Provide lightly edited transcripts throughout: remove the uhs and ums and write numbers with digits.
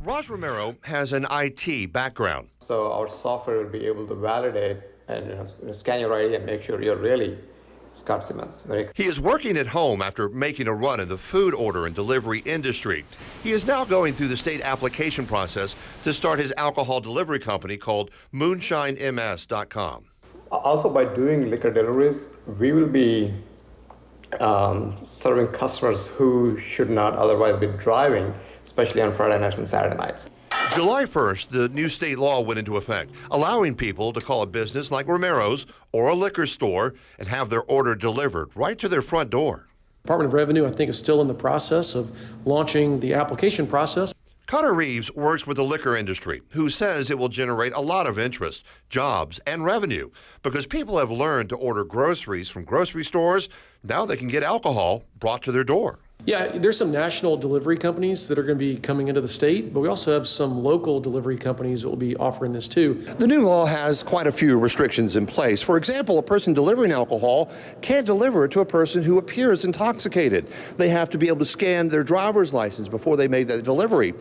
Raj Romero has an IT background. So our software will be able to validate and scan your ID and make sure you're really Scott Simmons. He is working at home after making a run in the food order and delivery industry. He is now going through the state application process to start his alcohol delivery company called MoonshineMS.com. Also, by doing liquor deliveries, we will be serving customers who should not otherwise be driving, especially on Friday nights and Saturday nights. July 1st, the new state law went into effect, allowing people to call a business like Romero's or a liquor store and have their order delivered right to their front door. Department of Revenue, I think, is still in the process of launching the application process. Connor Reeves works with the liquor industry, who says it will generate a lot of interest, jobs, and revenue because people have learned to order groceries from grocery stores. Now they can get alcohol brought to their door. Yeah, there's some national delivery companies that are going to be coming into the state, but we also have some local delivery companies that will be offering this too. The new law has quite a few restrictions in place. For example, a person delivering alcohol can't deliver it to a person who appears intoxicated. They have to be able to scan their driver's license before they make that delivery.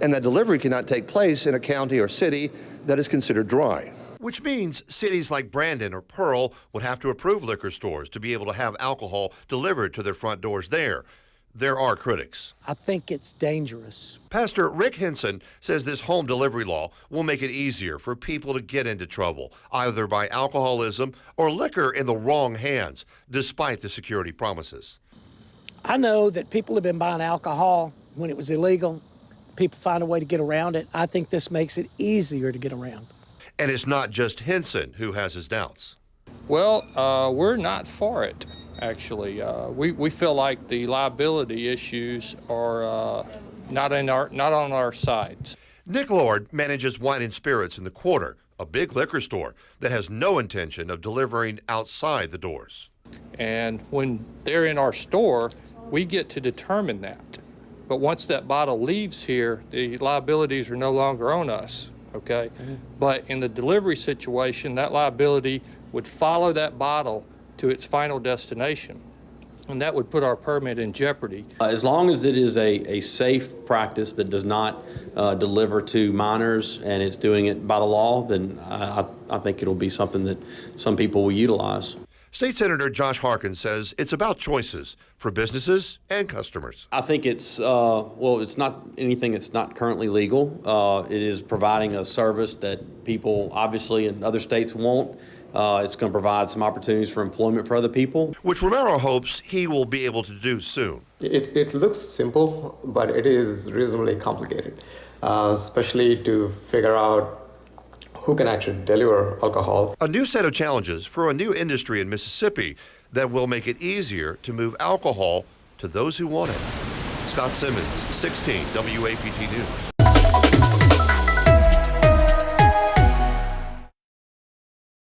And that delivery cannot take place in a county or city that is considered dry. Which means cities like Brandon or Pearl would have to approve liquor stores to be able to have alcohol delivered to their front doors there. There are critics. I think it's dangerous. Pastor Rick Henson says this home delivery law will make it easier for people to get into trouble, either by alcoholism or liquor in the wrong hands, despite the security promises. I know that people have been buying alcohol when it was illegal. People find a way to get around it. I think this makes it easier to get around. And it's not just Henson who has his doubts. Well, we're not for it. Actually, we feel like the liability issues are not on our side. Nick Lord manages Wine and Spirits in the Quarter, a big liquor store that has no intention of delivering outside the doors. And when they're in our store, we get to determine that. But once that bottle leaves here, the liabilities are no longer on us, okay? But in the delivery situation, that liability would follow that bottle to its final destination, and that would put our permit in jeopardy. As long as it is a safe practice that does not deliver to minors and it's doing it by the law, then I think it'll be something that some people will utilize. State Senator Josh Harkins says it's about choices for businesses and customers. I think it's, well, it's not anything that's not currently legal. It is providing a service that people obviously in other states won't. It's going to provide some opportunities for employment for other people. Which Romero hopes he will be able to do soon. It looks simple, but it is reasonably complicated, especially to figure out who can actually deliver alcohol. A new set of challenges for a new industry in Mississippi that will make it easier to move alcohol to those who want it. Scott Simmons, 16 WAPT News.